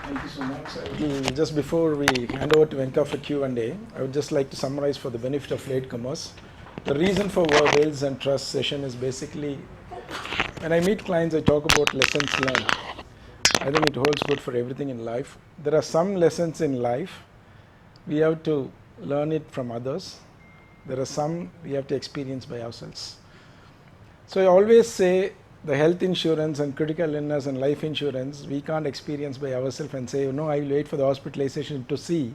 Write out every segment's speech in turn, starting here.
Thank you so much. Just before we hand over to Venka for Q&A, I would just like to summarize for the benefit of latecomers. The reason for our Wills and Trust session is basically, when I meet clients, I talk about lessons learned. I think it holds good for everything in life. There are some lessons in life, we have to learn it from others. There are some we have to experience by ourselves. So I always say the health insurance and critical illness and life insurance, we can't experience by ourselves and say, no, I will wait for the hospitalization to see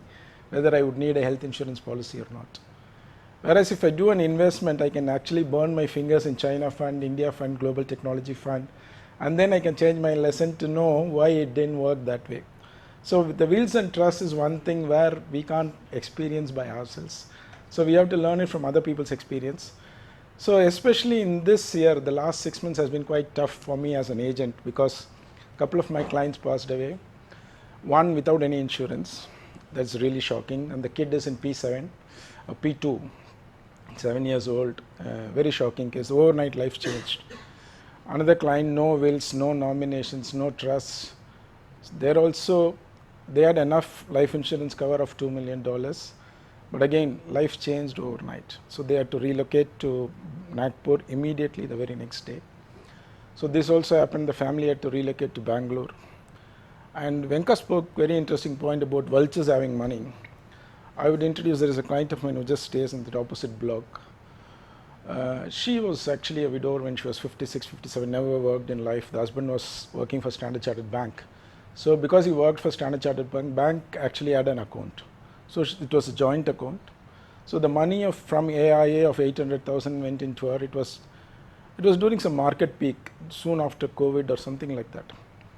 whether I would need a health insurance policy or not. Whereas if I do an investment, I can actually burn my fingers in China fund, India fund, global technology fund, and then I can change my lesson to know why it didn't work that way. So the Wills and Trust is one thing where we can't experience by ourselves. So we have to learn it from other people's experience. So especially in this year, the last 6 months has been quite tough for me as an agent because a couple of my clients passed away. One without any insurance, that's really shocking, and the kid is in P7 or P2, 7 years old, very shocking case, overnight life changed. Another client, no wills, no nominations, no trusts. They had enough life insurance cover of $2 million. But again, life changed overnight. So they had to relocate to Nagpur immediately the very next day. So this also happened, the family had to relocate to Bangalore. And Venka spoke very interesting point about vultures having money. I would introduce, there is a client of mine who just stays in the opposite block. She was actually a widower when she was 56, 57, never worked in life. The husband was working for Standard Chartered Bank. So because he worked for Standard Chartered Bank actually had an account. So it was a joint account. So the money from AIA of 800,000 went into her. It was during some market peak, soon after COVID or something like that,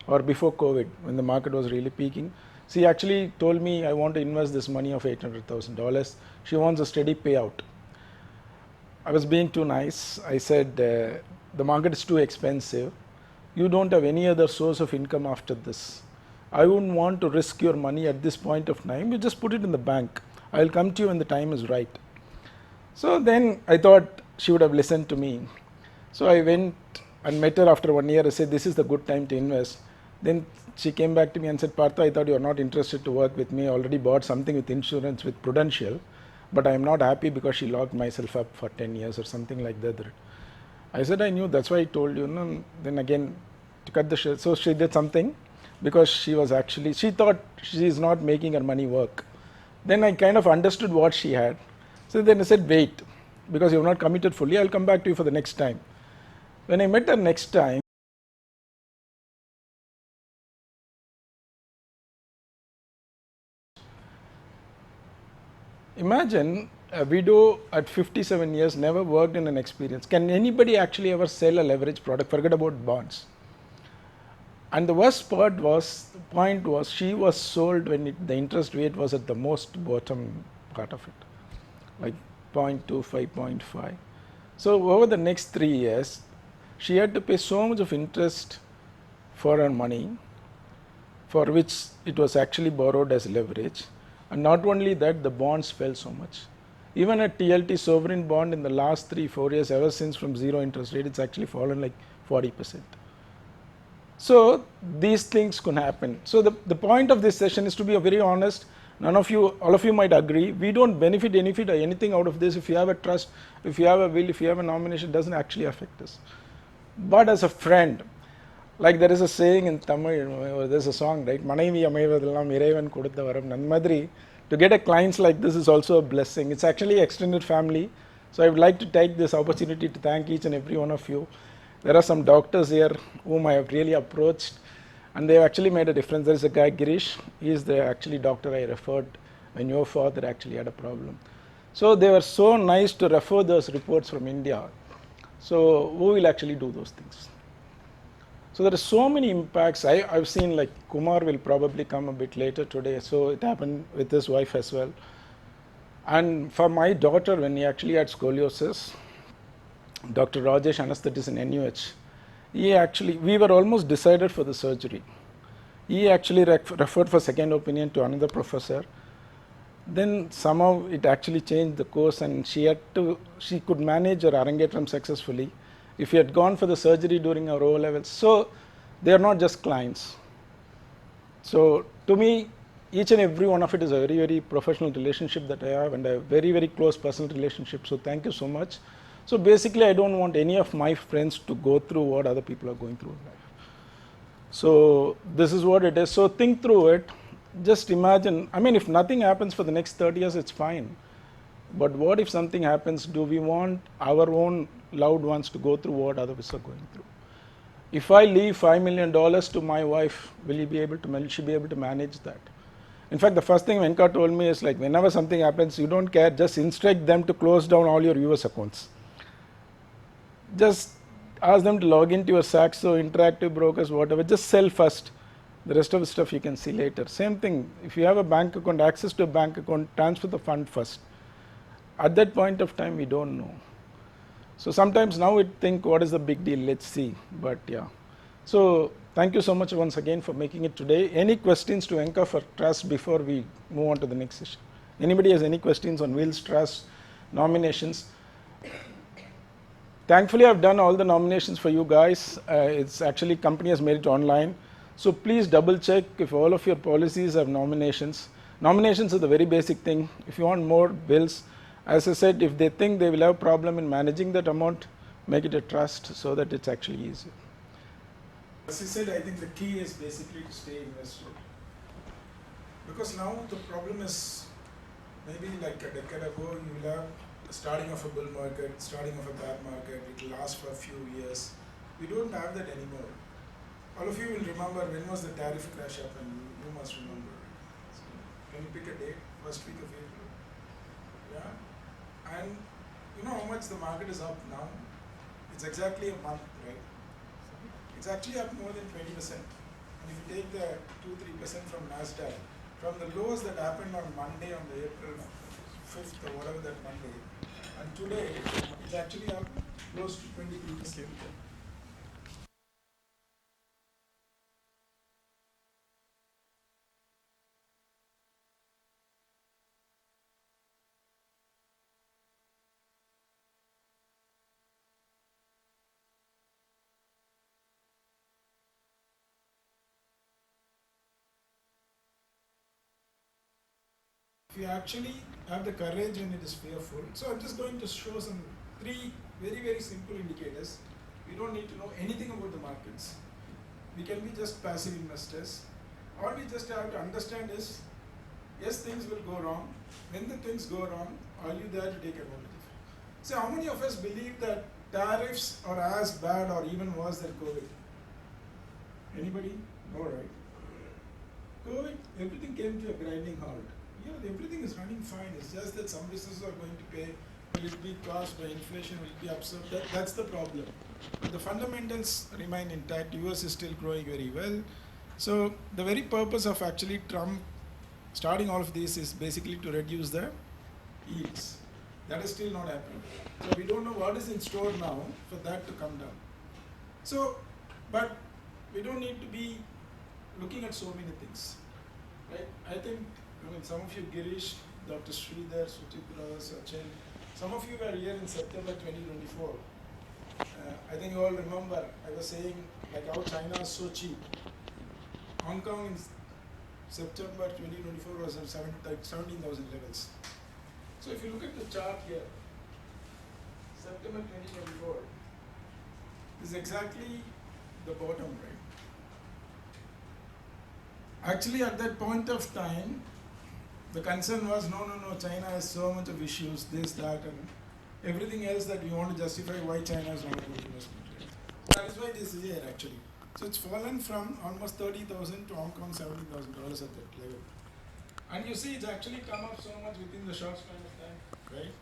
or before COVID when the market was really peaking. She actually told me, I want to invest this money of $800,000. She wants a steady payout. I was being too nice. I said, the market is too expensive. You don't have any other source of income after this. I wouldn't want to risk your money at this point of time. You just put it in the bank. I'll come to you when the time is right. So then I thought she would have listened to me. So I went and met her after 1 year. I said, this is the good time to invest. Then she came back to me and said, Partha, I thought you are not interested to work with me. I already bought something with insurance with Prudential, but I am not happy because she locked myself up for 10 years or something like that. I said, I knew, that's why I told you. No, then again, to cut the shit. So she did something because she thought she is not making her money work. Then I kind of understood what she had. So then I said, wait, because you have not committed fully, I'll come back to you for the next time. When I met her next time, imagine a widow at 57 years, never worked in an experience. Can anybody actually ever sell a leverage product? Forget about bonds. And the worst point was she was sold when the interest rate was at the most bottom part of it, like 0.25, 0.5. So over the next 3 years, she had to pay so much of interest for her money, for which it was actually borrowed as leverage. And not only that, the bonds fell so much. Even a TLT sovereign bond in the last 3-4 years, ever since from zero interest rate, it's actually fallen like 40%. So these things could happen. So the point of this session is to be very honest. All of you might agree, we don't benefit anything out of this. If you have a trust, if you have a will, if you have a nomination, it doesn't actually affect us. But as a friend, like there is a saying in Tamil, there's a song, right? Manaivi amaivadellam iraivan kodutha varam. And madri, to get a clients like this is also a blessing. It's actually extended family. So I would like to take this opportunity to thank each and every one of you. There are some doctors here whom I have really approached, and they have actually made a difference. There is a guy, Girish, he is the actually doctor I referred when your father actually had a problem. So they were so nice to refer those reports from India. So who will actually do those things? So there are so many impacts. I've seen, like Kumar will probably come a bit later today. So it happened with his wife as well. And for my daughter, when he actually had scoliosis, Dr. Rajesh, anesthetist in NUH, we were almost decided for the surgery. He actually referred for second opinion to another professor. Then somehow it actually changed the course, and she could manage her Arangetram successfully. If he had gone for the surgery during our O levels, so they are not just clients. So So to me, each and every one of it is a very, very professional relationship that I have, and a very, very close personal relationship. So thank you so much. So basically, I don't want any of my friends to go through what other people are going through in life. So this is what it is. So think through it. Just imagine, I mean, if nothing happens for the next 30 years, it's fine. But what if something happens? Do we want our own loved ones to go through what others are going through? If I leave $5 million to my wife, will she be able to manage that? In fact, the first thing Venkat told me is like, whenever something happens, you don't care, just instruct them to close down all your US accounts. Just ask them to log into your Saxo, Interactive Brokers, whatever, just sell first. The rest of the stuff you can see later. Same thing, if you have a bank account, access to a bank account, transfer the fund first. At that point of time, we don't know. So sometimes now we think, what is the big deal? Let's see. But yeah. So thank you so much once again for making it today. Any questions to Enka for trust before we move on to the next session? Anybody has any questions on Will's trust nominations? Thankfully, I've done all the nominations for you guys. It's actually company has made it online. So please double check if all of your policies have nominations. Nominations are the very basic thing. If you want more bills, as I said, if they think they will have a problem in managing that amount, make it a trust so that it's actually easy. As I said, I think the key is basically to stay invested. Because now the problem is, maybe like a decade ago, you will have starting of a bull market, starting of a bear market, it will last for a few years. We don't have that anymore. All of you will remember when was the tariff crash happened, you must remember. So, can you pick a date, first week of April? Yeah. And you know how much the market is up now? It's exactly a month, right? It's actually up more than 20%. And if you take the 2-3% from NASDAQ, from the lows that happened on Monday, on the April 5th or whatever that Monday, and today it's actually up close to 23%. If you actually have the courage when it is fearful. So I'm just going to show some 3 very, very simple indicators. We don't need to know anything about the markets. We can be just passive investors. All we just have to understand is, yes, things will go wrong. When the things go wrong, are you there to take advantage? So how many of us believe that tariffs are as bad or even worse than COVID? Anybody? No, right? COVID, everything came to a grinding halt. Yeah, everything is running fine. It's just that some businesses are going to pay. Will it be caused by inflation? Will it be absorbed? That's the problem. But the fundamentals remain intact. US is still growing very well. So the very purpose of actually Trump starting all of this is basically to reduce the yields. That is still not happening. So we don't know what is in store now for that to come down. So, but we don't need to be looking at so many things, right? I mean, some of you, Girish, Dr. Sridhar, Suchitra, Sachin, some of you were here in September 2024. I think you all remember, I was saying like how China is so cheap. Hong Kong in September 2024 was at 17,000 levels. So if you look at the chart here, September 2024 is exactly the bottom, right? Actually, at that point of time, the concern was, no, China has so much of issues, this, that, and everything else that we want to justify why China is not a good investment. That is why this is here, actually. So it's fallen from almost 30,000 to Hong Kong $70,000 at that level. And you see, it's actually come up so much within the short span of time, right?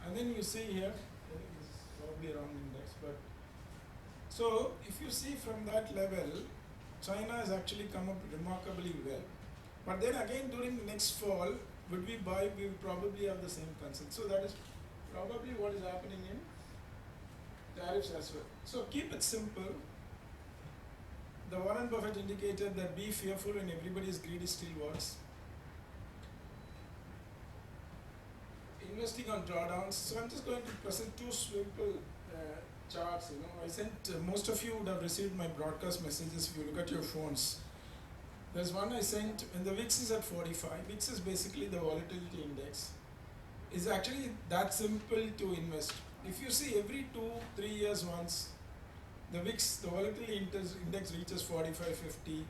And then you see here, I think this is probably a wrong index, but so if you see from that level, China has actually come up remarkably well. But then again, during the next fall, would we buy? We will probably have the same concern. So that is probably what is happening in tariffs as well. So keep it simple. The Warren Buffett indicated that be fearful when everybody's greedy still works. Investing on drawdowns. So I'm just going to present 2 simple charts. I sent most of you would have received my broadcast messages if you look at your phones. There's one I sent, and the VIX is at 45. VIX is basically the volatility index. It's actually that simple to invest. If you see every 2-3 years once, the VIX, the volatility index reaches 45, 50,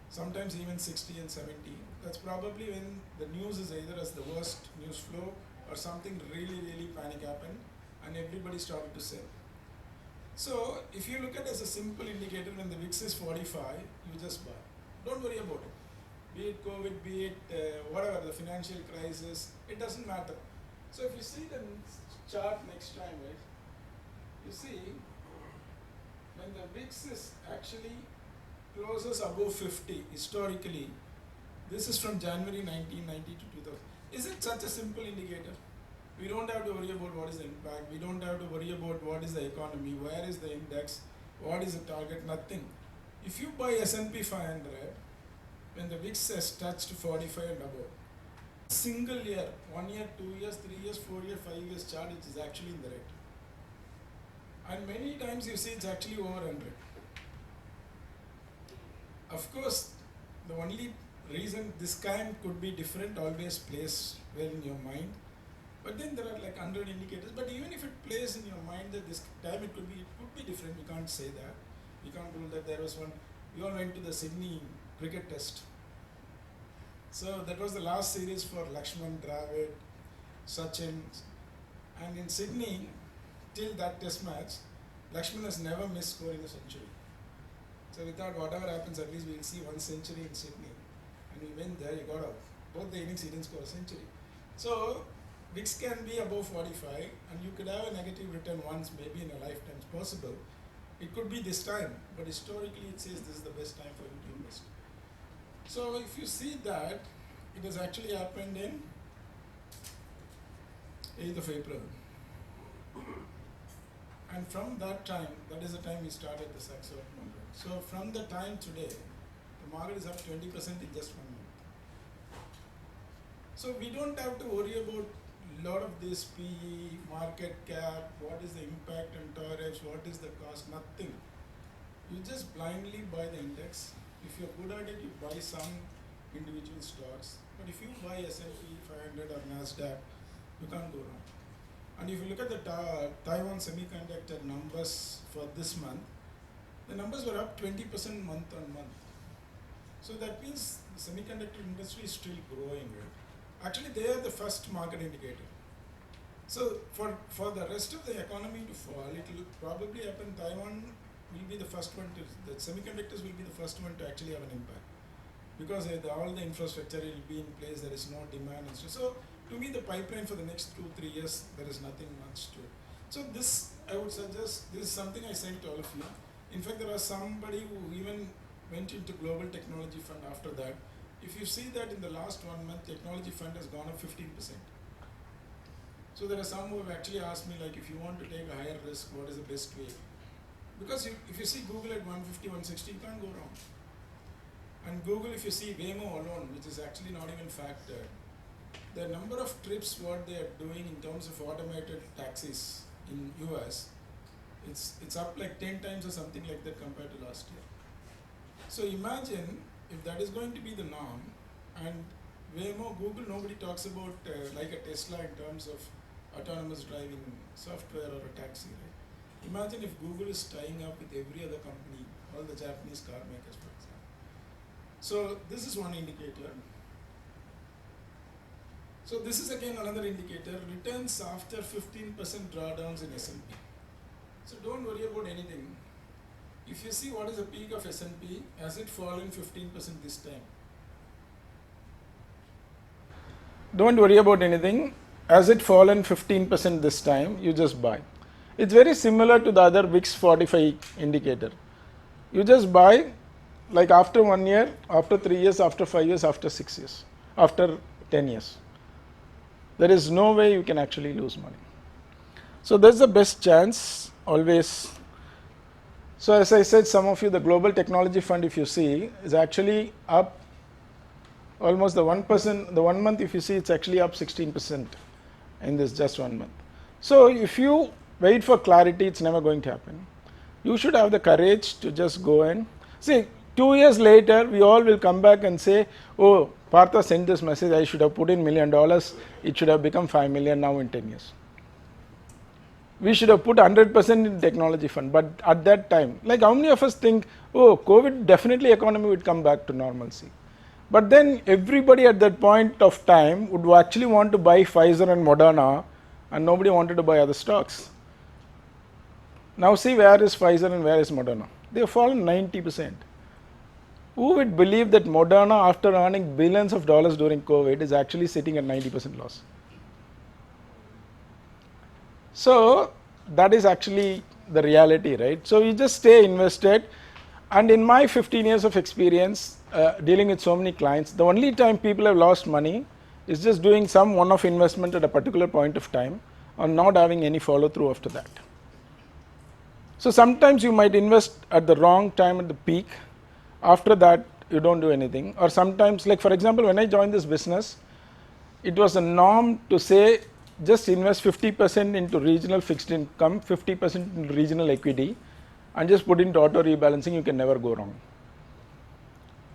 sometimes even 60 and 70. That's probably when the news is either as the worst news flow or something really panic happened and everybody started to sell. So if you look at it as a simple indicator, when the VIX is 45, you just buy. Don't worry about it. Be it COVID, be it whatever, the financial crisis, it doesn't matter. So if you see the chart next time, right, you see when the VIX is actually closes above 50 historically, this is from January 1990 to 2000. Is it such a simple indicator? We don't have to worry about what is the impact. We don't have to worry about what is the economy, where is the index, what is the target, nothing. If you buy S&P 500, when the VIX has touched 45 and above, single year, 1 year, 2 years, 3 years, 4 years, 5 years chart, it is actually in the red. And many times you see it's actually over 100. Of course, the only reason this kind could be different always plays well in your mind. But then there are like 100 indicators. But even if it plays in your mind that this time it could be different, we can't say that. We can't rule that. There was one, we all went to the Sydney cricket test. So that was the last series for Lakshman, Dravid, Sachin. And in Sydney, till that test match, Lakshman has never missed scoring a century. So we thought whatever happens, at least we'll see 1 century in Sydney. And we went there, he got out. Both the innings he didn't score a century. So VIX can be above 45 and you could have a negative return once, maybe in a lifetime, it's possible. It could be this time, but historically it says this is the best time for you to invest. So if you see that, it has actually happened in 8th of April. And from that time, that is the time we started the Saxo market. So from the time today, the market is up 20% in just 1 month. So we don't have to worry about a lot of this PE, market cap, what is the impact on tariffs, what is the cost, nothing. You just blindly buy the index. If you're good at it, you buy some individual stocks. But if you buy S&P 500 or NASDAQ, you can't go wrong. And if you look at the Taiwan semiconductor numbers for this month, the numbers were up 20% month on month. So that means the semiconductor industry is still growing. Right? Actually, they are the first market indicator. So for the rest of the economy to fall, it will probably happen. Taiwan will be the first one to, the semiconductors will be the first one to actually have an impact. Because all the infrastructure will be in place, there is no demand and stuff. So to me, the pipeline for the next 2-3 years, there is nothing much to it. So this, I would suggest, this is something I sent to all of you. In fact, there was somebody who even went into Global Technology Fund after that. If you see that in the last 1 month, Technology Fund has gone up 15%. So there are some who have actually asked me, like, if you want to take a higher risk, what is the best way? Because if you see Google at 150, 160, you can't go wrong. And Google, if you see Waymo alone, which is actually not even factored, the number of trips what they are doing in terms of automated taxis in US, it's up like 10 times or something like that compared to last year. So imagine if that is going to be the norm, and Waymo, Google, nobody talks about like a Tesla in terms of autonomous driving software or a taxi, right? Imagine if Google is tying up with every other company, all the Japanese car makers, for example. So this is one indicator. So this is again another indicator, returns after 15% drawdowns in S&P. So don't worry about anything. If you see what is the peak of S&P, has it fallen 15% this time? Don't worry about anything. Has it fallen 15% this time, you just buy. It's very similar to the other VIX 45 indicator. You just buy like after 1 year, after 3 years, after 5 years, after 6 years, after 10 years. There is no way you can actually lose money. So that's the best chance always. So as I said, some of you, the Global Technology Fund, if you see, is actually up almost the 1%, the 1 month, if you see, it's actually up 16% in this just 1 month. So if you wait for clarity, it's never going to happen. You should have the courage to just go and see, 2 years later, we all will come back and say, oh, Partha sent this message, I should have put in $1 million, it should have become 5 million now in 10 years. We should have put 100% in technology fund, but at that time, like how many of us think, oh, COVID, definitely economy would come back to normalcy. But then everybody at that point of time would actually want to buy Pfizer and Moderna, and nobody wanted to buy other stocks. Now see, where is Pfizer and where is Moderna? They have fallen 90%. Who would believe that Moderna, after earning billions of dollars during COVID, is actually sitting at 90% loss? So that is actually the reality, right? So you just stay invested. And in my 15 years of experience dealing with so many clients, the only time people have lost money is just doing some one-off investment at a particular point of time or not having any follow-through after that. So sometimes you might invest at the wrong time at the peak. After that, you don't do anything. Or sometimes, like for example, when I joined this business, it was a norm to say just invest 50% into regional fixed income, 50% into regional equity, and just put into auto rebalancing, you can never go wrong.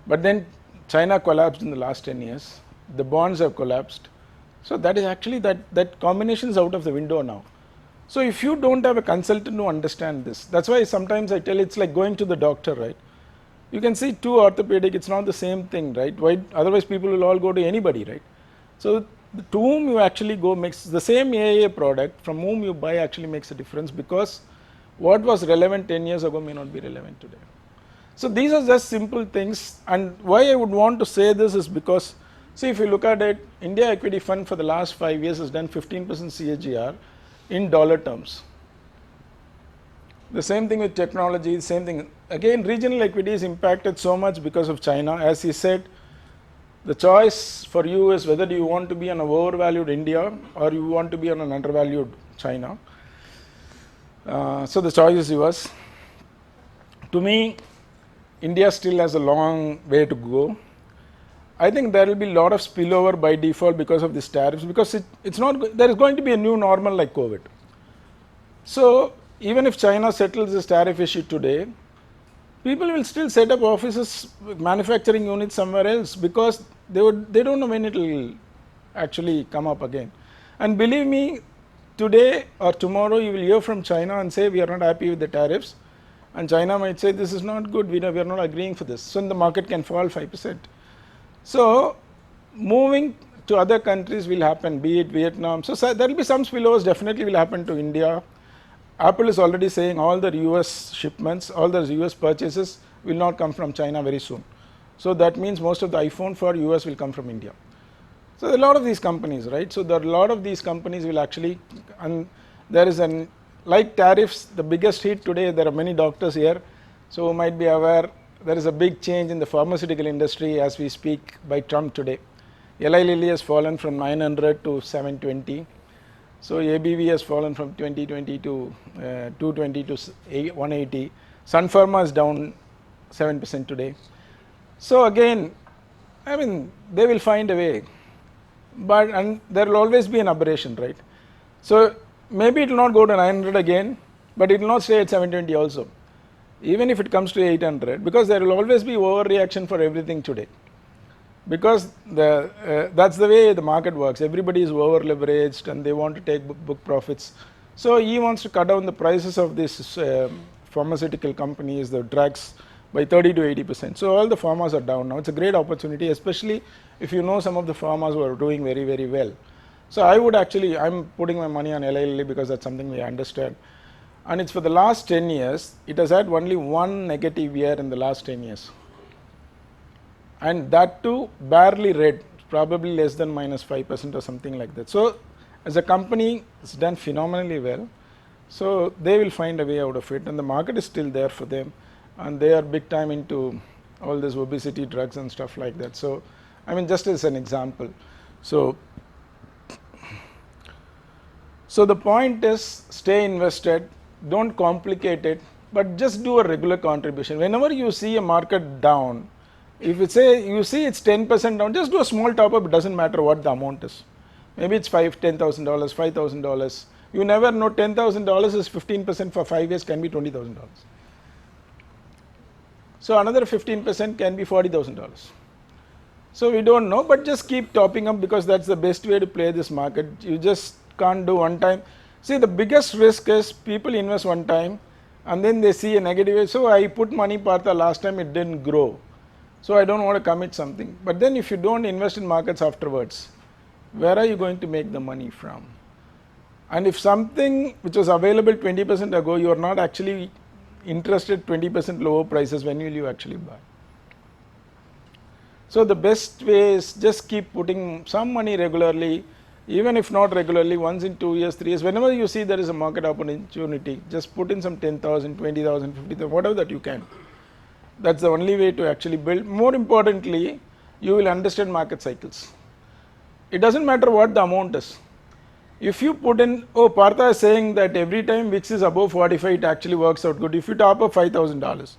But then China collapsed in the last 10 years. The bonds have collapsed. So that is actually, that combination is out of the window now. So if you don't have a consultant who understand this, that's why sometimes I tell it's like going to the doctor, right? You can see two orthopedic, it's not the same thing, right? Why? Otherwise people will all go to anybody, right? So to whom you actually go makes the same AIA product, from whom you buy actually makes a difference, because what was relevant 10 years ago may not be relevant today. So these are just simple things, and why I would want to say this is because, see, if you look at it, India Equity Fund for the last 5 years has done 15% CAGR in dollar terms. The same thing with technology, same thing. Again, regional equity is impacted so much because of China. As he said, the choice for you is whether you want to be on an overvalued India or you want to be on an undervalued China. So the choice is yours. To me, India still has a long way to go. I think there will be a lot of spillover by default because of these tariffs, because it's not, there is going to be a new normal like COVID. So even if China settles this tariff issue today, people will still set up offices, manufacturing units somewhere else, because they don't know when it will actually come up again. And believe me, today or tomorrow you will hear from China and say we are not happy with the tariffs, and China might say this is not good, we are not agreeing for this. So the market can fall 5%. So moving to other countries will happen, be it Vietnam. So there will be some spillovers, definitely will happen to India. Apple is already saying all the US shipments, all the US purchases will not come from China very soon. So that means most of the iPhone for US will come from India. So there are a lot of these companies, right? So there are a lot of these companies will actually, and there is an, like tariffs, the biggest hit today, there are many doctors here, so you might be aware, there is a big change in the pharmaceutical industry as we speak by Trump today. Eli Lilly has fallen from 900 to 720. So ABV has fallen from 2020 to 220 to 180. Sun Pharma is down 7% today. So again, I mean, they will find a way. But and there will always be an aberration, right? So maybe it will not go to 900 again, but it will not stay at 720 also. Even if it comes to 800, because there will always be overreaction for everything today. Because that's the way the market works. Everybody is over leveraged and they want to take book profits. So he wants to cut down the prices of these pharmaceutical companies, the drugs, by 30 to 80%. So all the pharmas are down now. It's a great opportunity, especially if you know some of the pharmas who are doing very, very well. So I would actually, I'm putting my money on Eli Lilly because that's something we understand. And it's for the last 10 years, it has had only one negative year in the last 10 years. And that too barely red, probably less than -5% or something like that. So as a company, it's done phenomenally well. So they will find a way out of it, and the market is still there for them, and they are big time into all this obesity drugs and stuff like that. So I mean, just as an example. So the point is, stay invested, don't complicate it, but just do a regular contribution. Whenever you see a market down, if you say you see it's 10% down, just do a small top up. It doesn't matter what the amount is. Maybe it's $10,000, $5,000. You never know. $10,000 is 15% for 5 years, can be $20,000. So another 15% can be $40,000. So we don't know, but just keep topping up because that's the best way to play this market. You just can't do one time. See, the biggest risk is people invest one time and then they see a negative. So I put money Partha last time, it didn't grow. So I don't want to commit something. But then if you don't invest in markets afterwards, where are you going to make the money from? And if something which was available 20% ago, you are not actually interested 20% lower prices, when will you actually buy? So the best way is just keep putting some money regularly, even if not regularly, once in 2 years, 3 years, whenever you see there is a market opportunity, just put in some 10,000, 20,000, 50,000, whatever that you can. That's the only way to actually build. More importantly, you will understand market cycles. It doesn't matter what the amount is. If you put in, Partha is saying that every time VIX is above 45, it actually works out good. If you top up $5,000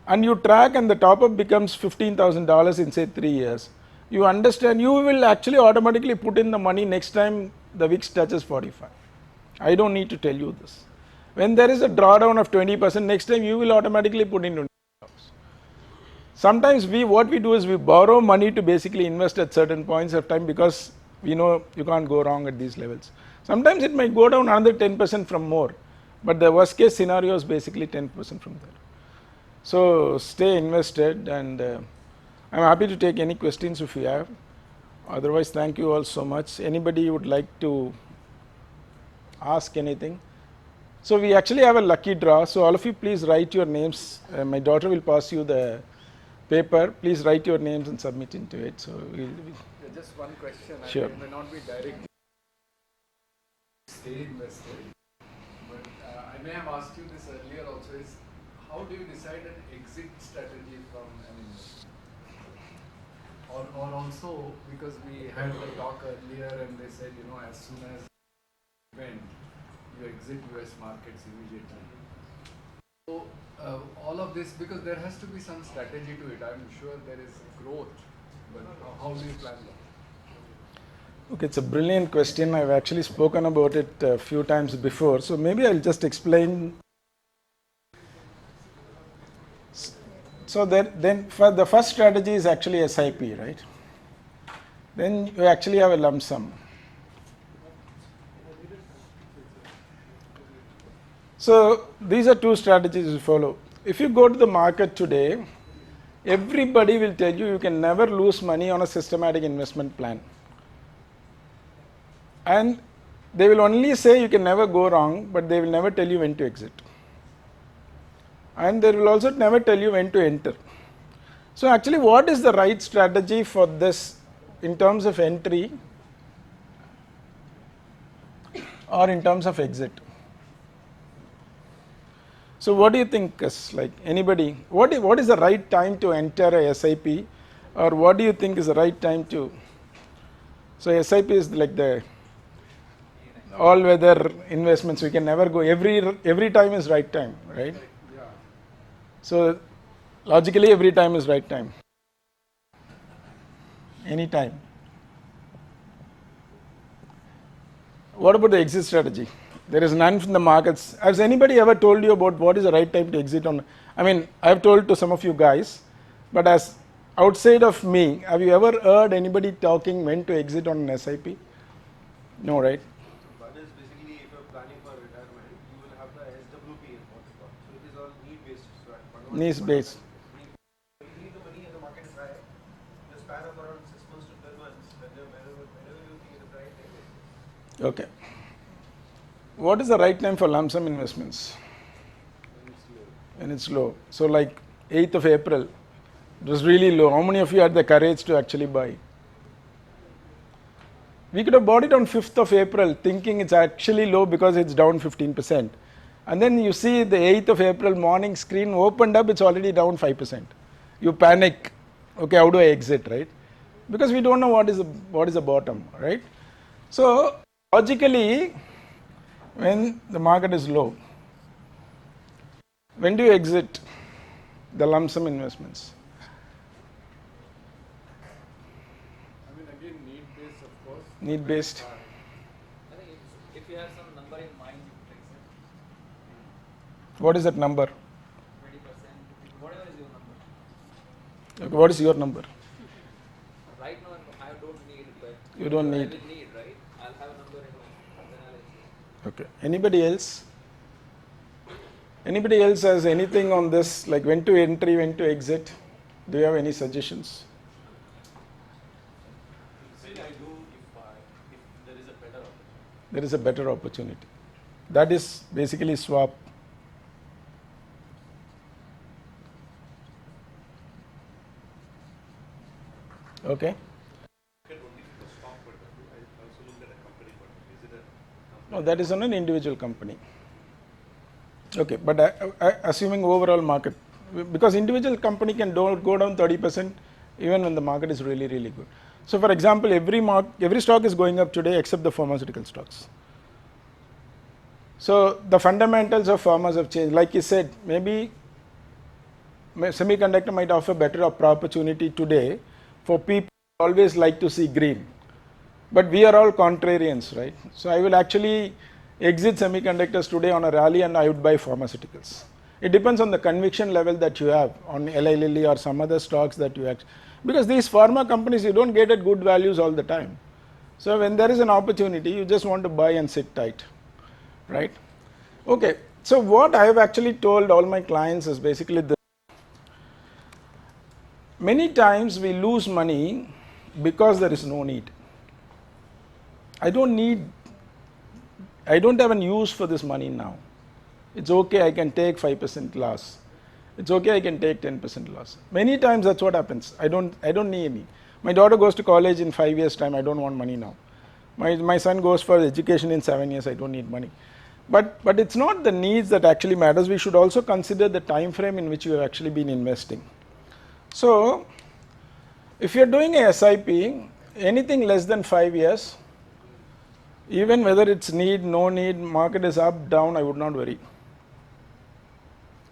and you track and the top up becomes $15,000 in say 3 years, you understand, you will actually automatically put in the money next time the VIX touches 45. I don't need to tell you this. When there is a drawdown of 20%, next time you will automatically put in $20. Sometimes what we do is we borrow money to basically invest at certain points of time because we know you can't go wrong at these levels. Sometimes it might go down another 10% from more, but the worst case scenario is basically 10% from there. So stay invested, and I'm happy to take any questions if you have. Otherwise, thank you all so much. Anybody would like to ask anything? So we actually have a lucky draw. So all of you please write your names. My daughter will pass you the paper. Please write your names and submit into it. So just one question. Sure. I may not be directly stay invested, but I may have asked you this earlier also. Is how do you decide an exit strategy from an investment? Or also, because we had the talk earlier and they said, as soon as event, you exit US markets immediately. So all of this, because there has to be some strategy to it. I'm sure there is growth, but how do you plan that? Okay, it's a brilliant question. I've actually spoken about it a few times before. So maybe I'll just explain. So then for the first strategy is actually SIP, right? Then you actually have a lump sum. So these are two strategies you follow. If you go to the market today, everybody will tell you can never lose money on a systematic investment plan. And they will only say you can never go wrong, but they will never tell you when to exit. And they will also never tell you when to enter. So actually, what is the right strategy for this in terms of entry or in terms of exit? So what do you think is like anybody, what is the right time to enter a SIP, or what do you think is the right time to, so SIP is like the all weather investments, we can never go, every time is right time, right? Yeah. So logically every time is right time. Any time. What about the exit strategy? There is none from the markets. Has anybody ever told you about what is the right time to exit on? I mean, I have told to some of you guys, but as outside of me, have you ever heard anybody talking when to exit on an SIP? No, right? One is basically if you're planning for retirement, you will have the SWP is what it's called. So it is all need-based. So Needs-based. you need the money and the market is high. The span of around 6 months to 12 months, whenever you think it's the right time. Okay. What is the right time for lump sum investments? When it's low. So like 8th of April, it was really low. How many of you had the courage to actually buy? We could have bought it on 5th of April thinking it's actually low because it's down 15%. And then you see the 8th of April morning screen opened up, it's already down 5%. You panic. Okay, how do I exit, right? Because we don't know what is the bottom, right? So logically, when the market is low, when do you exit the lump sum investments? I mean, again, need-based, of course. Need-based. I think if you have some number in mind, you can exit What is that number? 20%, whatever is your number. Okay, what is your number? Right now I don't need, but You don't I need. will need, right? I'll have a number in mind, then I'll let you. Okay. Anybody else? Anybody else has anything on this, like when to enter, when to exit? Do you have any suggestions? Will I do if there is a better opportunity? There is a better opportunity. That is basically swap. Okay. Look at only from the stock point of view. I also look at a company point of view. Is it a No, that is on an individual company. Okay, but assuming overall market, because individual company can go down 30% even when the market is really, really good. So for example, every stock is going up today except the pharmaceutical stocks. So the fundamentals of pharmas have changed. Like you said, maybe semiconductor might offer better opportunity today for people who always like to see green. But we are all contrarians, right? So I will actually exit semiconductors today on a rally and I would buy pharmaceuticals. It depends on the conviction level that you have on Eli Lilly or some other stocks that you actually, because these pharma companies you don't get at good values all the time. So when there is an opportunity, you just want to buy and sit tight, right? Okay, so what I have actually told all my clients is basically this. Many times we lose money because there is no need. I don't have an use for this money now. It's okay, I can take 5% loss. It's okay, I can take 10% loss. Many times that's what happens. I don't need any. My daughter goes to college in 5 years' time, I don't want money now. My son goes for education in 7 years, I don't need money. But it's not the needs that actually matters. We should also consider the time frame in which you have actually been investing. So if you're doing a SIP, anything less than 5 years, even whether it's need, no need, market is up, down, I would not worry.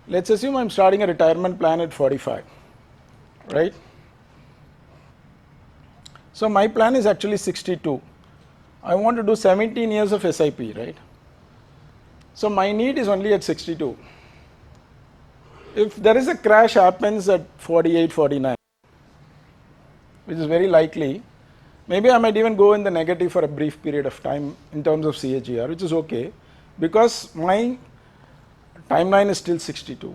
Let's assume I'm starting a retirement plan at 45, right? So my plan is actually 62. I want to do 17 years of SIP, right? So my need is only at 62. If there is a crash happens at 48, 49, which is very likely, maybe I might even go in the negative for a brief period of time in terms of CAGR, which is okay, because my timeline is still 62.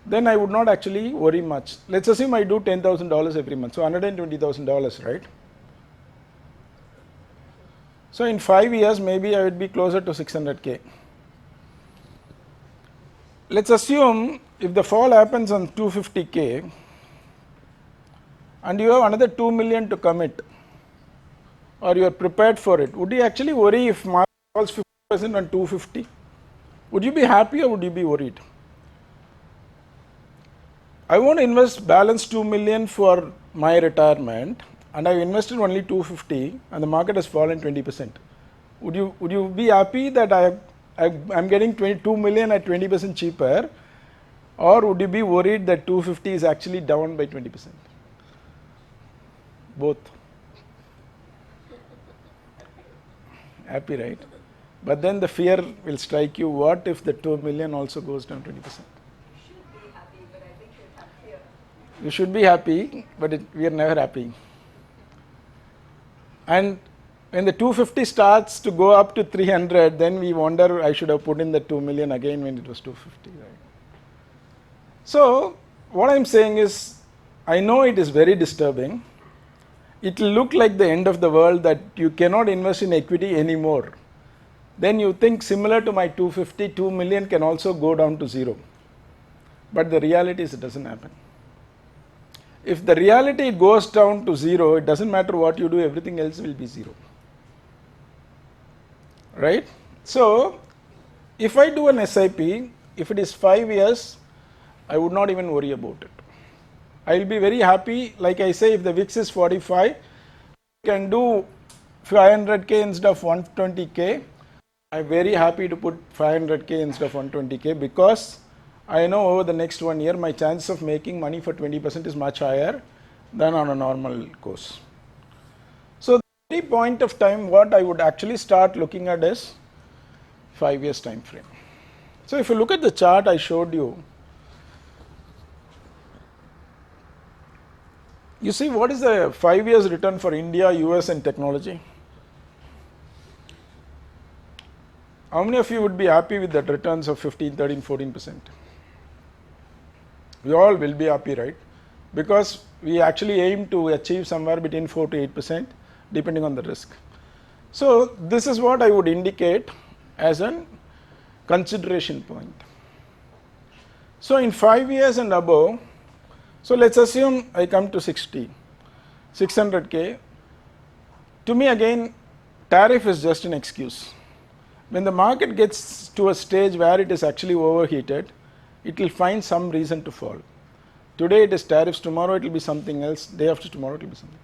Then I would not actually worry much. Let's assume I do $10,000 every month, so $120,000, right? So in 5 years, maybe I would be closer to 600K. Let's assume if the fall happens on 250K and you have another 2 million to commit, or you are prepared for it, would you actually worry if market falls 50% on 250? Would you be happy or would you be worried? I want to invest balance 2 million for my retirement and I invested only 250 and the market has fallen 20%. Would you be happy that I'm getting 22 million at 20% cheaper, or would you be worried that 250 is actually down by 20%? Both. Happy, right? But then the fear will strike you. What if the 2 million also goes down 20%? You should be happy, but we are never happy. And when the 250 starts to go up to 300, then we wonder I should have put in the 2 million again when it was 250. Right? So what I'm saying is, I know it is very disturbing. It will look like the end of the world that you cannot invest in equity anymore. Then you think similar to my 250, 2 million can also go down to zero. But the reality is it doesn't happen. If the reality goes down to zero, it doesn't matter what you do, everything else will be zero. Right? So, if I do an SIP, if it is 5 years, I would not even worry about it. I will be very happy, like I say, if the VIX is 45, I can do 500K instead of 120K. I'm very happy to put 500K instead of 120K because I know over the next 1 year my chance of making money for 20% is much higher than on a normal course. So the only point of time what I would actually start looking at is 5 years time frame. So if you look at the chart I showed you, You see what is the 5 years return for India, US and technology? How many of you would be happy with that returns of 15, 13, 14%? We all will be happy, right? Because we actually aim to achieve somewhere between 4 to 8% depending on the risk. So this is what I would indicate as a consideration point. So in 5 years and above, so let's assume I come to 600K. To me again, tariff is just an excuse. When the market gets to a stage where it is actually overheated, it will find some reason to fall. Today it is tariffs, tomorrow it will be something else, day after tomorrow it will be something.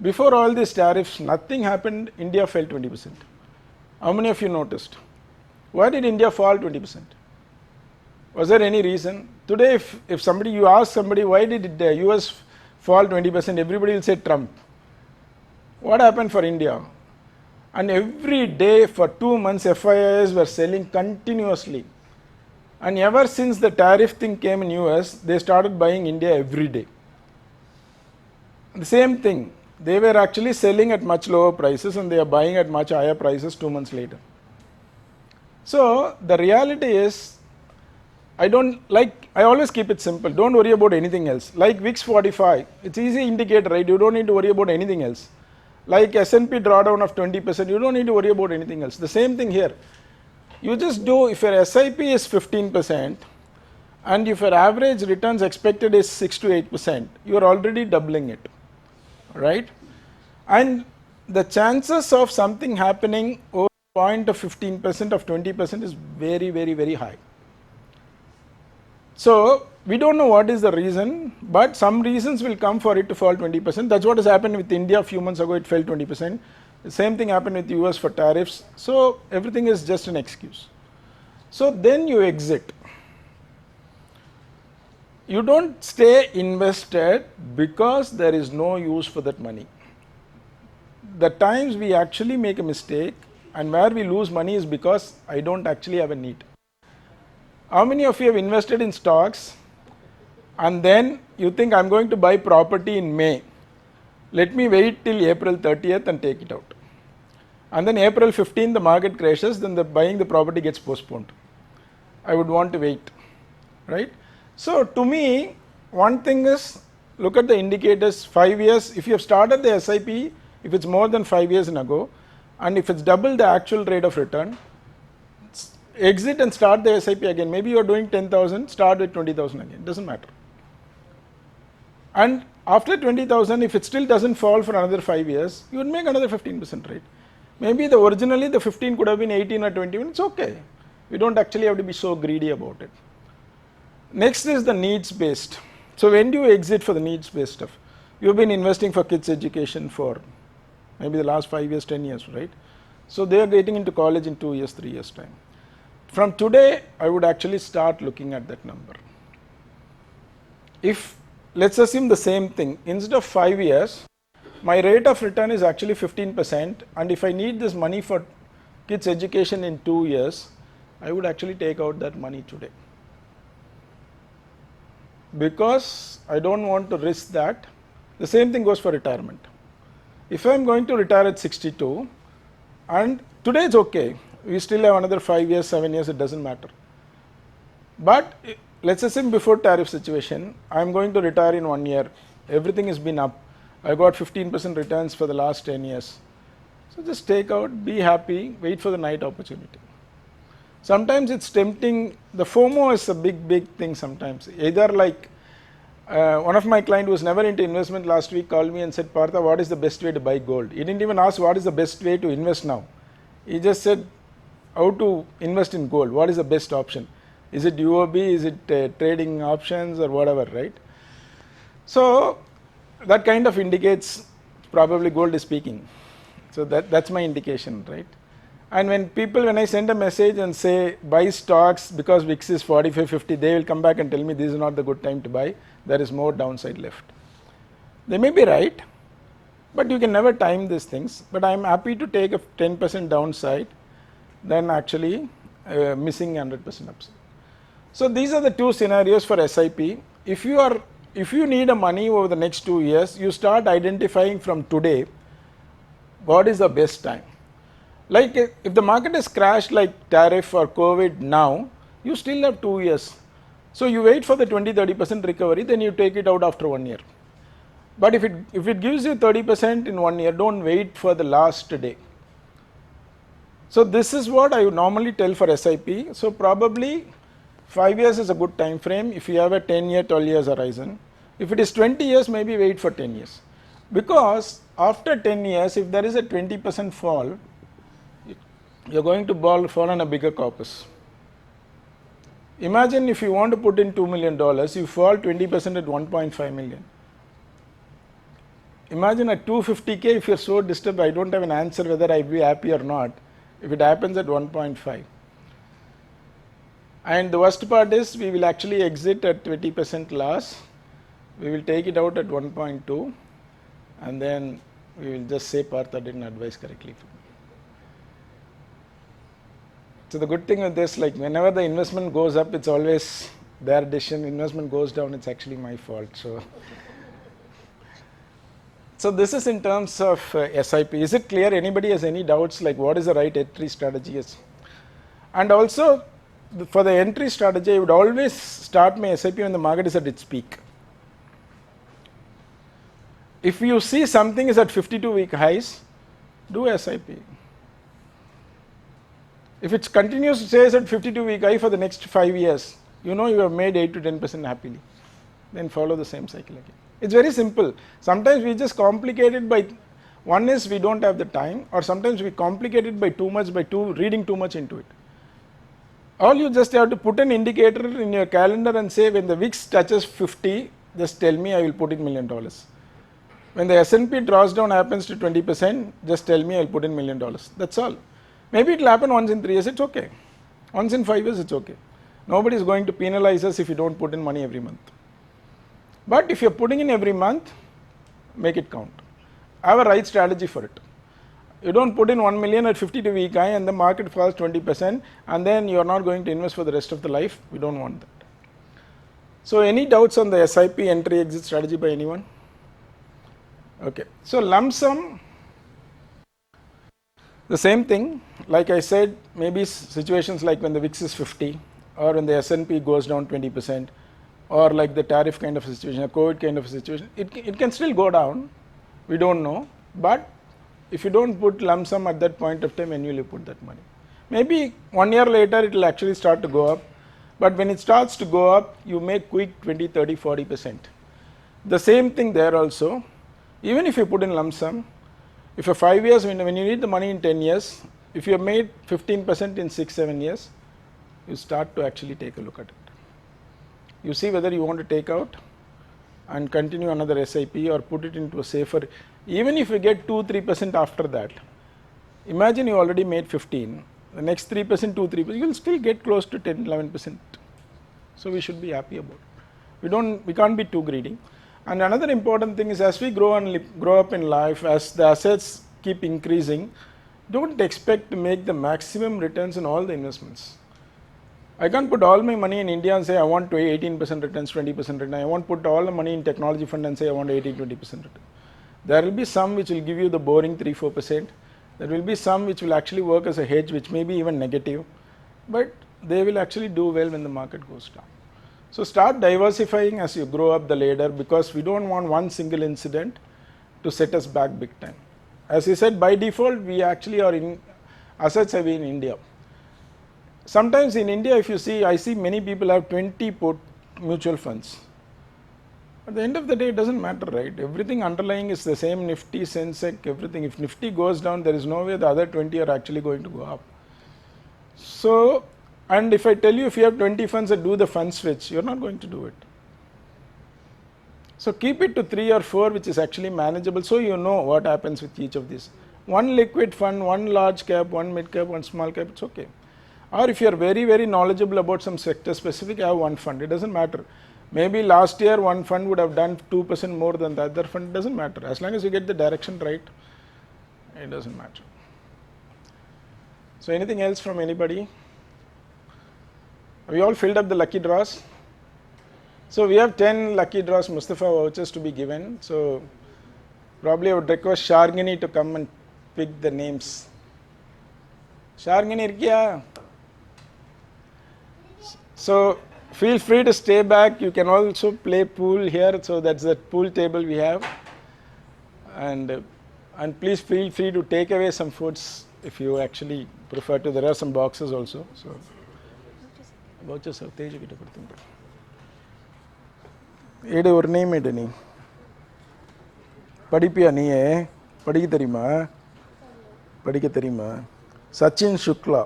Before all these tariffs, nothing happened, India fell 20%. How many of you noticed? Why did India fall 20%? Was there any reason? Today if somebody, you ask somebody why did the US fall 20%, everybody will say Trump. What happened for India? And every day for 2 months FIIs were selling continuously. And ever since the tariff thing came in US, they started buying India every day. The same thing, they were actually selling at much lower prices and they are buying at much higher prices 2 months later. So the reality is, I always keep it simple, don't worry about anything else. Like VIX 45, it's easy indicator, right? You don't need to worry about anything else. Like S&P drawdown of 20%, you don't need to worry about anything else. The same thing here. You just do, if your SIP is 15% and if your average returns expected is 6 to 8%, you are already doubling it, right? And the chances of something happening over a point of 15% of 20% is very, very, very high. So we don't know what is the reason, but some reasons will come for it to fall 20%. That's what has happened with India a few months ago, it fell 20%. The same thing happened with US for tariffs. So everything is just an excuse. So then you exit. You don't stay invested because there is no use for that money. The times we actually make a mistake and where we lose money is because I don't actually have a need. How many of you have invested in stocks and then you think I'm going to buy property in May? Let me wait till April 30th and take it out. And then April 15th the market crashes, then the buying the property gets postponed. I would want to wait, right? So to me, one thing is, look at the indicators, 5 years, if you have started the SIP, if it's more than 5 years ago, and if it's double the actual rate of return, exit and start the SIP again. Maybe you're doing 10,000, start with 20,000 again, doesn't matter. And after 20,000, if it still doesn't fall for another 5 years, you would make another 15%, right? Maybe originally the 15 could have been 18 or 21, it's okay. We don't actually have to be so greedy about it. Next is the needs based. So when do you exit for the needs based stuff? You've been investing for kids education for maybe the last 5 years, 10 years, right? So they are getting into college in 2 years, 3 years time. From today, I would actually start looking at that number. If, let's assume the same thing, instead of 5 years, my rate of return is actually 15%, and if I need this money for kids education in 2 years, I would actually take out that money today. Because I don't want to risk that. The same thing goes for retirement. If I'm going to retire at 62, and today it's okay, we still have another 5 years, 7 years, it doesn't matter. But let's assume before tariff situation, I'm going to retire in 1 year, everything has been up. I got 15% returns for the last 10 years. So just take out, be happy, wait for the night opportunity. Sometimes it's tempting, the FOMO is a big thing sometimes. Either like, one of my clients who was never into investment last week called me and said, Partha, what is the best way to buy gold? He didn't even ask what is the best way to invest now. He just said, how to invest in gold, what is the best option? Is it UOB, is it trading options or whatever, right? So that kind of indicates probably gold is peaking. So that's my indication, right? And when I send a message and say buy stocks because VIX is 45, 50, they will come back and tell me this is not the good time to buy, there is more downside left. They may be right, but you can never time these things. But I am happy to take a 10% downside than actually missing 100% upside. So these are the two scenarios for SIP. If you are if you need a money over the next 2 years, you start identifying from today what is the best time. Like if the market has crashed like tariff or COVID now, you still have 2 years. So you wait for the 20-30% recovery, then you take it out after 1 year. But if it gives you 30% in 1 year, don't wait for the last day. So this is what I would normally tell for SIP. So probably 5 years is a good time frame if you have a 10-year, 12 years horizon. If it is 20 years, maybe wait for 10 years. Because after 10 years, if there is a 20% fall, you're going to fall on a bigger corpus. Imagine if you want to put in $2 million, you fall 20% at 1.5 million. Imagine at 250K, if you're so disturbed, I don't have an answer whether I'd be happy or not, if it happens at 1.5. And the worst part is we will actually exit at 20% loss. We will take it out at 1.2 and then we will just say Partha didn't advise correctly. So the good thing with this, like whenever the investment goes up, it's always their decision. Investment goes down, it's actually my fault. So this is in terms of SIP. Is it clear? Anybody has any doubts like what is the right entry strategy is? And also for the entry strategy, I would always start my SIP when the market is at its peak. If you see something is at 52-week highs, do SIP. If it continues to stay at 52-week high for the next 5 years, you know you have made 8 to 10% happily. Then follow the same cycle again. It's very simple. Sometimes we just complicate it by, one is we don't have the time, or sometimes we complicate it by reading too much into it. All you just have to put an indicator in your calendar and say when the VIX touches 50, just tell me I will put in $1 million. When the S&P draws down happens to 20%, just tell me I will put in $1 million. That's all. Maybe it will happen once in 3 years, it's okay. Once in 5 years, it's okay. Nobody is going to penalize us if you don't put in money every month. But if you're putting in every month, make it count. Have a right strategy for it. You don't put in 1 million at 52-week high and the market falls 20% and then you're not going to invest for the rest of the life. We don't want that. So any doubts on the SIP entry exit strategy by anyone? Okay. So lump sum, the same thing. Like I said, maybe situations like when the VIX is 50 or when the S&P goes down 20%. Or like the tariff kind of situation, a COVID kind of situation, it can still go down, we don't know, but if you don't put lump sum at that point of time, when will you put that money? Maybe 1 year later it will actually start to go up, but when it starts to go up, you make quick 20, 30, 40%. The same thing there also, even if you put in lump sum, if for 5 years, when you need the money in 10 years, if you have made 15% in 6, 7 years, you start to actually take a look at it. You see whether you want to take out and continue another SIP or put it into a safer, even if you get 2-3% after that. Imagine you already made 15, the next 3%, 2-3%, you will still get close to 10-11%. So we should be happy about it. We can't be too greedy. And another important thing is as we grow up in life, as the assets keep increasing, don't expect to make the maximum returns in all the investments. I can't put all my money in India and say I want 18% returns, 20% return. I won't put all the money in technology fund and say I want 18-20% return. There will be some which will give you the boring 3-4%. There will be some which will actually work as a hedge, which may be even negative, but they will actually do well when the market goes down. So start diversifying as you grow up the ladder, because we don't want one single incident to set us back big time. As I said, by default, we actually are in assets heavy in India. Sometimes in India, if you see, I see many people have 20 mutual funds. At the end of the day, it doesn't matter, right? Everything underlying is the same, Nifty, Sensex, everything. If Nifty goes down, there is no way the other 20 are actually going to go up. So, and if I tell you if you have 20 funds that do the fund switch, you're not going to do it. So keep it to 3 or 4, which is actually manageable, so you know what happens with each of these. One liquid fund, one large cap, one mid cap, one small cap, it's okay. Or if you are very, very knowledgeable about some sector specific, have one fund. It doesn't matter. Maybe last year one fund would have done 2% more than the other fund. It doesn't matter. As long as you get the direction right, it doesn't matter. So anything else from anybody? Have you all filled up the lucky draws? So we have 10 lucky draws Mustafa vouchers to be given. So probably I would request Shargini to come and pick the names. Shargini irkiya? So feel free to stay back. You can also play pool here. So that's the pool table we have. And please feel free to take away some foods if you actually prefer to. There are some boxes also. So vouchers are Tej kitta koduthundo. Edu or name edu nee. படிப்பியா நீ படிக்க தெரியுமா படிக்க தெரியுமா Sachin Shukla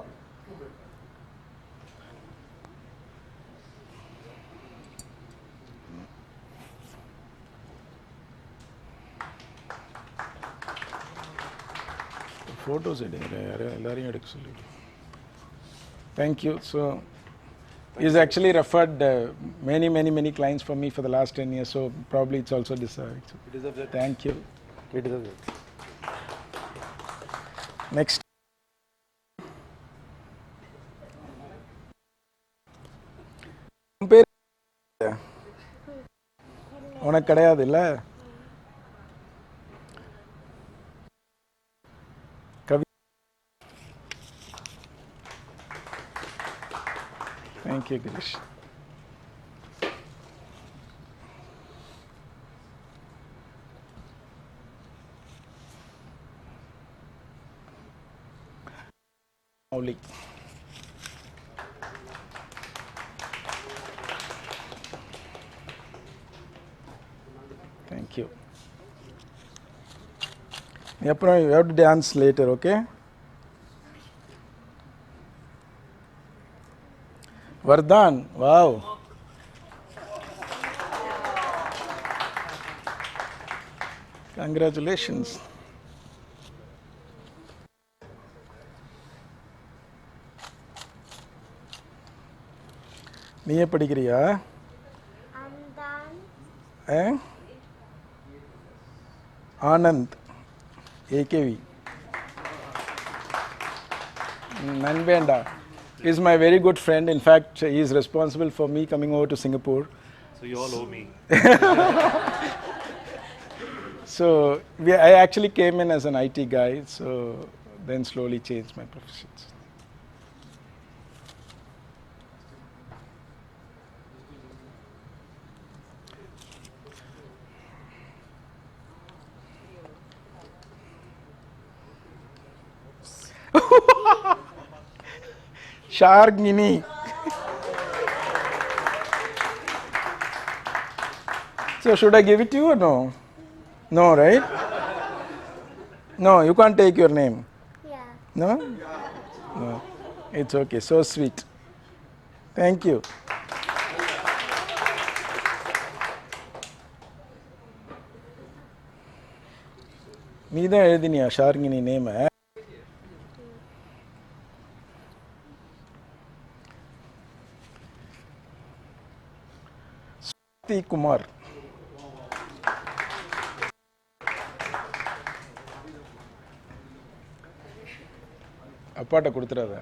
photos எடுங்க எல்லாரையும் எடுக்க சொல்லி thank you so he's actually referred many clients for me for the last 10 years so probably it's also deserved so, It deserves it. thank you It deserves it. next பேர் உனக்கு கிடையாது இல்ல கவி thank you Girish Mauli thank you அப்புறம் you have to dance later okay Vardhan wow congratulations நீயே படிக்கிறியா Anand AKV நண்பேண்டா is my very good friend in fact he is responsible for me coming over to Singapore So you all owe me. so I actually came in as an IT guy so then slowly changed my professions Shargini. So should I give it to you or no? No, right? No, you can't take your name. Yeah. No? No. It's okay. So sweet. Thank you. நீ தான் எழுதினியா ஷார்கினி name Kumar அப்பாட்ட கொடுத்துறாத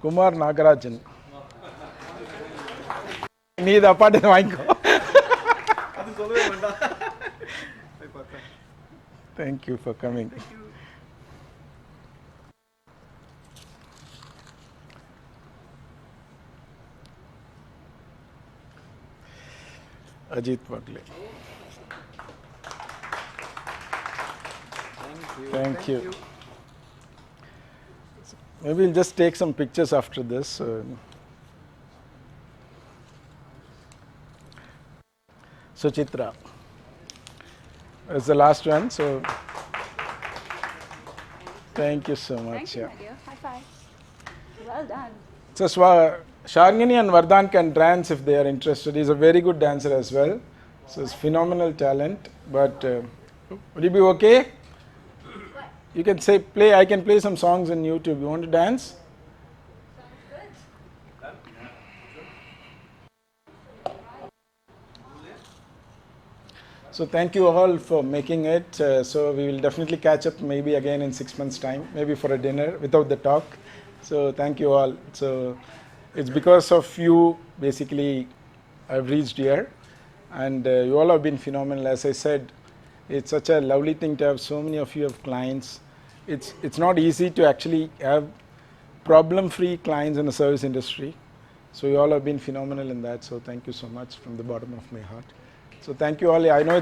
குமார் நாகராஜன் நீ இதை அப்பாட்ட வாங்கிக்கோ Thank you for coming. Ajit Bagle. Thank you. Maybe we'll just take some pictures after this. Suchitra. It's the last one, so thank you so much. Thank you, my dear. High five. Well done. So Shargini and Vardhan can dance if they are interested. He's a very good dancer as well. So it's phenomenal talent. But will you be okay? You can say play. I can play some songs on YouTube. You want to dance? So thank you all for making it. So we will definitely catch up maybe again in 6 months' time, maybe for a dinner without the talk. So thank you all. So it's because of you basically I've reached here, and you all have been phenomenal. As I said, it's such a lovely thing to have so many of you have clients. It's not easy to actually have problem-free clients in the service industry. So you all have been phenomenal in that. So thank you so much from the bottom of my heart. So thank you all. I know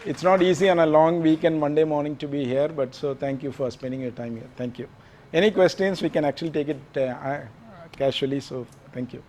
it's not easy on a long weekend Monday morning to be here, but so thank you for spending your time here. Thank you. Any questions? We can actually take it casually. So thank you.